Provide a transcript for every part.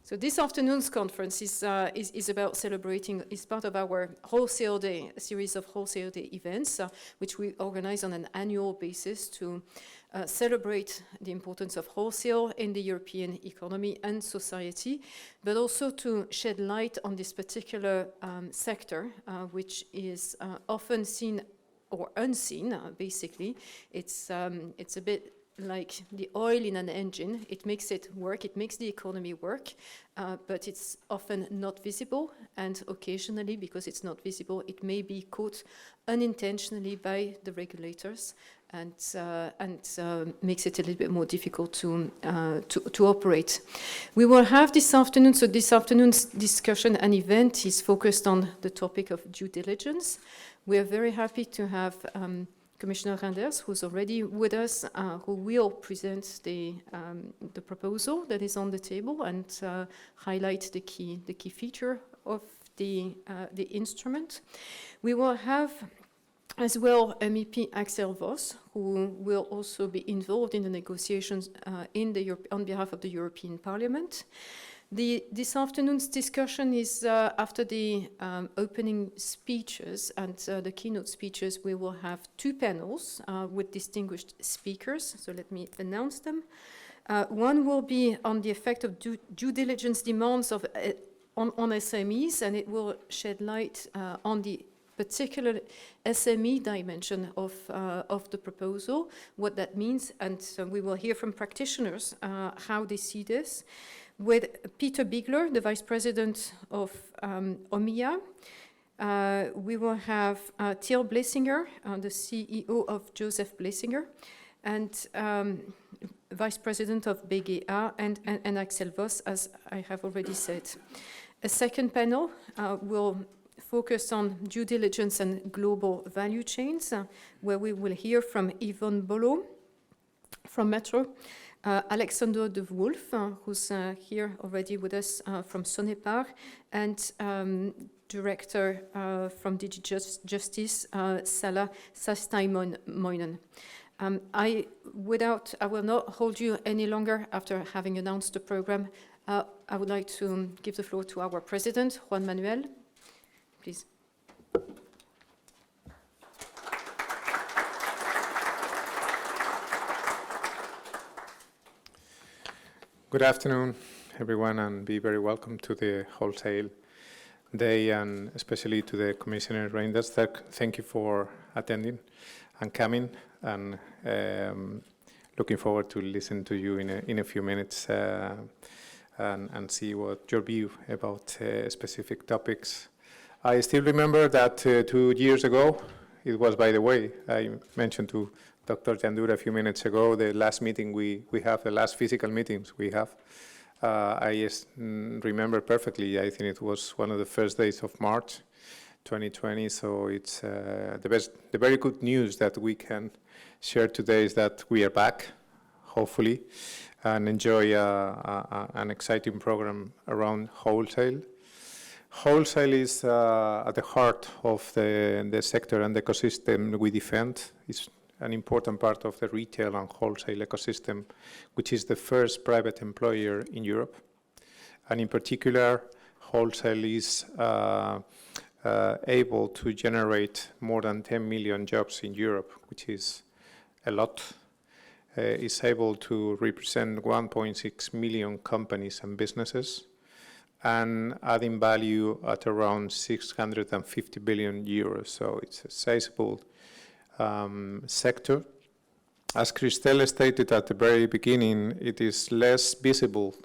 So this afternoon's conference is about celebrating, is part of our Wholesale Day, a series of Wholesale Day events, which we organize on an annual basis to celebrate the importance of wholesale in the European economy and society, but also to shed light on this particular sector, which is often seen or unseen, basically. It's a bit like the oil in an engine. It makes it work, it makes the economy work, but it's often not visible, and occasionally, because it's not visible, it may be caught unintentionally by the regulators and makes it a little bit more difficult to operate. We will have this afternoon, so this afternoon's discussion and event is focused on the topic of due diligence. We are very happy to have Commissioner Reinders, who's already with us, who will present the proposal that is on the table and highlight the key feature of the instrument. We will have as well MEP Axel Voss, who will also be involved in the negotiations on behalf of the European Parliament. This afternoon's discussion is after the opening speeches and the keynote speeches. We will have two panels with distinguished speakers, so let me announce them. One will be on the effect of due diligence demands on SMEs, and it will shed light on the particular SME dimension of the proposal, what that means, and so we will hear from practitioners how they see this. With Peter Bigler, the Vice President of OMIA, we will have Till Blesinger, the CEO of Joseph Blesinger, and Vice President of BGA, and Axel Voss, as I have already said. A second panel will focus on due diligence and global value chains, where we will hear from Yvonne Bolo from Metro, Alexander de Wolf, who's here already with us from Sonepar, and Director from DG Justice, Salah Sastay-Moinen. I will not hold you any longer after having announced the program. I would like to give the floor to our President, Juan Manuel. Please. Good afternoon, everyone, and be very welcome to the Wholesale Day, and especially to the Commissioner Reinders. Thank you for attending and coming, and looking forward to listen to you in a few minutes and see what your view about specific topics. I still remember that 2 years ago, it was, by the way, I mentioned to Dr. Jandura a few minutes ago, the last meeting we have, the last physical meetings we have. I just remember perfectly, I think it was one of the first days of March 2020, so it's the very good news that we can share today is that we are back, hopefully, and enjoy an exciting program around wholesale. Wholesale is at the heart of the sector and the ecosystem we defend. It's an important part of the retail and wholesale ecosystem, which is the first private employer in Europe. And in particular, wholesale is able to generate more than 10 million jobs in Europe, which is a lot. It's able to represent 1.6 million companies and businesses, and adding value at around 650 billion euros. So it's a sizable sector. As Christel stated at the very beginning, it is less visible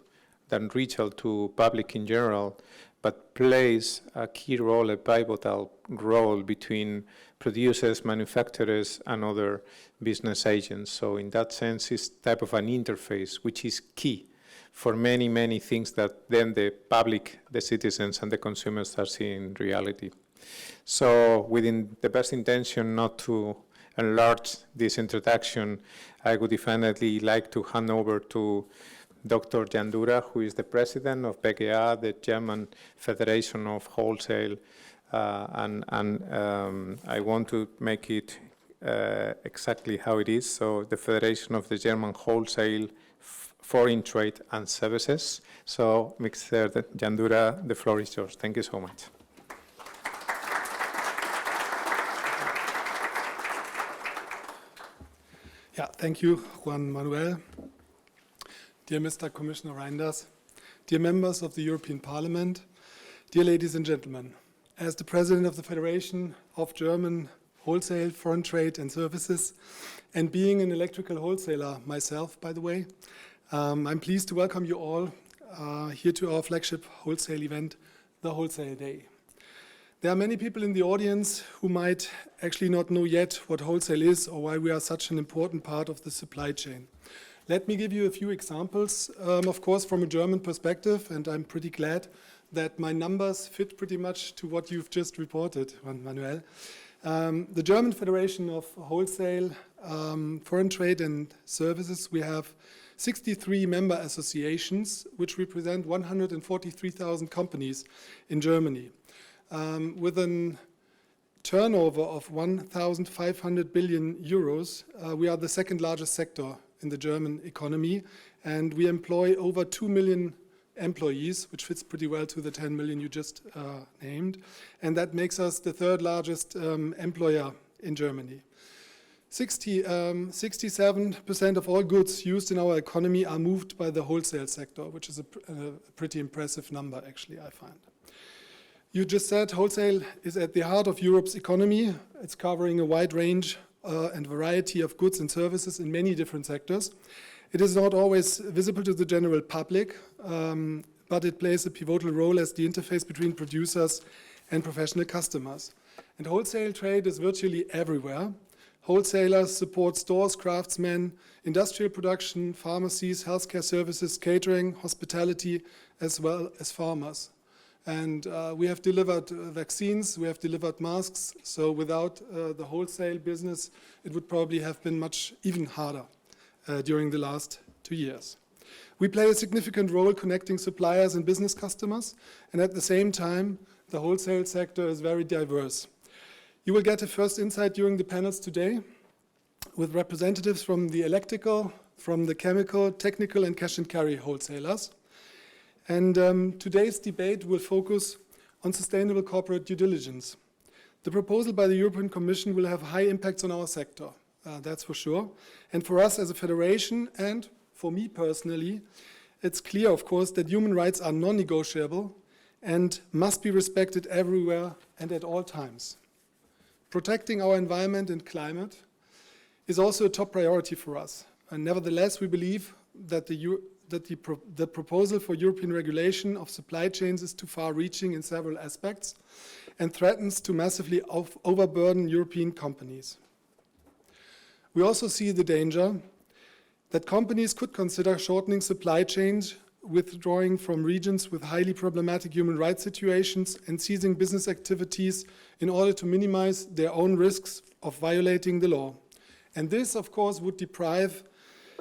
than retail to public in general, but plays a key role, a pivotal role between producers, manufacturers, and other business agents. So in that sense, it's type of an interface, which is key for many, many things that then the public, the citizens, and the consumers are seeing in reality. So within the best intention not to enlarge this introduction, I would definitely like to hand over to Dr. Jandura, who is the president of BGA, the German Federation of Wholesale, and I want to make it exactly how it is. So the Federation of the German Wholesale foreign trade and services. So, Mr. Jandura, the floor is yours. Thank you so much. Yeah, thank you, Juan Manuel. Dear Mr. Commissioner Reinders, dear members of the European Parliament, dear ladies and gentlemen, as the President of the Federation of German Wholesale, Foreign Trade and Services, and being an electrical wholesaler myself, by the way, I'm pleased to welcome you all here to our flagship wholesale event, the Wholesale Day. There are many people in the audience who might actually not know yet what wholesale is or why we are such an important part of the supply chain. Let me give you a few examples, of course, from a German perspective, and I'm pretty glad that my numbers fit pretty much to what you've just reported, Juan Manuel. The German Federation of Wholesale, Foreign Trade and Services, we have 63 member associations, which represent 143,000 companies in Germany. With a turnover of 1,500 billion euros, we are the second largest sector in the German economy, and we employ over 2 million employees, which fits pretty well to the 10 million you just named, and that makes us the third largest employer in Germany. 67% of all goods used in our economy are moved by the wholesale sector, which is a pretty impressive number, actually, I find. You just said wholesale is at the heart of Europe's economy. It's covering a wide range and variety of goods and services in many different sectors. It is not always visible to the general public, but it plays a pivotal role as the interface between producers and professional customers. And wholesale trade is virtually everywhere. Wholesalers support stores, craftsmen, industrial production, pharmacies, healthcare services, catering, hospitality, as well as farmers. And we have delivered vaccines, we have delivered masks, so without the wholesale business, it would probably have been much even harder during the last 2 years. We play a significant role connecting suppliers and business customers, and at the same time, the wholesale sector is very diverse. You will get a first insight during the panels today with representatives from the electrical, from the chemical, technical, and cash and carry wholesalers. And today's debate will focus on sustainable corporate due diligence. The proposal by the European Commission will have high impacts on our sector, that's for sure. And for us as a federation, and for me personally, it's clear, of course, that human rights are non-negotiable and must be respected everywhere and at all times. Protecting our environment and climate is also a top priority for us. And nevertheless, we believe that the proposal for European regulation of supply chains is too far-reaching in several aspects and threatens to massively overburden European companies. We also see the danger that companies could consider shortening supply chains, withdrawing from regions with highly problematic human rights situations, and ceasing business activities in order to minimize their own risks of violating the law. And this, of course, would deprive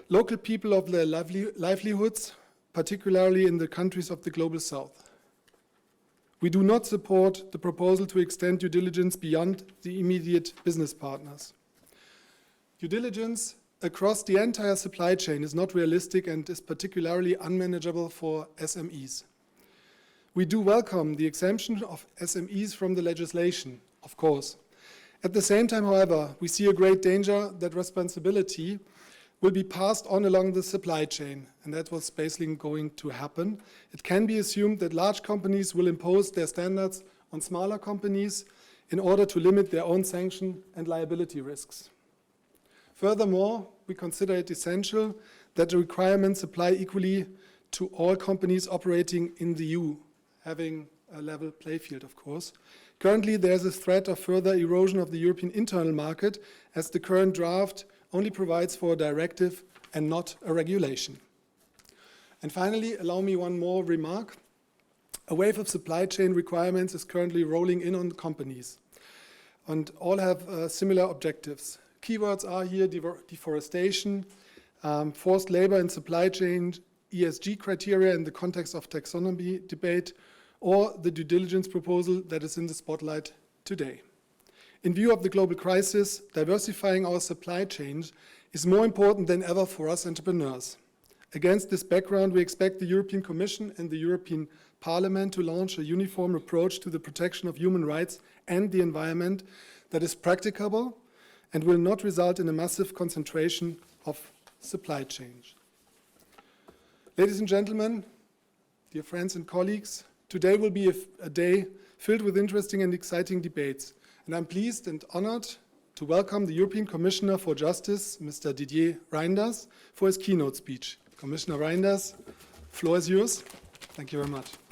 local people of their livelihoods, particularly in the countries of the Global South. We do not support the proposal to extend due diligence beyond the immediate business partners. Due diligence across the entire supply chain is not realistic and is particularly unmanageable for SMEs. We do welcome the exemption of SMEs from the legislation, of course. At the same time, however, we see a great danger that responsibility will be passed on along the supply chain, and that's what's basically going to happen. It can be assumed that large companies will impose their standards on smaller companies in order to limit their own sanction and liability risks. Furthermore, we consider it essential that the requirements apply equally to all companies operating in the EU, having a level play field, of course. Currently, there's a threat of further erosion of the European internal market, as the current draft only provides for a directive and not a regulation. And finally, allow me one more remark. A wave of supply chain requirements is currently rolling in on companies, and all have similar objectives. Keywords are here deforestation, forced labor in supply chain, ESG criteria in the context of taxonomy debate, or the due diligence proposal that is in the spotlight today. In view of the global crisis, diversifying our supply chains is more important than ever for us entrepreneurs. Against this background, we expect the European Commission and the European Parliament to launch a uniform approach to the protection of human rights and the environment that is practicable and will not result in a massive concentration of supply chains. Ladies and gentlemen, dear friends and colleagues, today will be a day filled with interesting and exciting debates, and I'm pleased and honored to welcome the European Commissioner for Justice, Mr. Didier Reynders, for his keynote speech. Commissioner Reynders, the floor is yours. Thank you very much.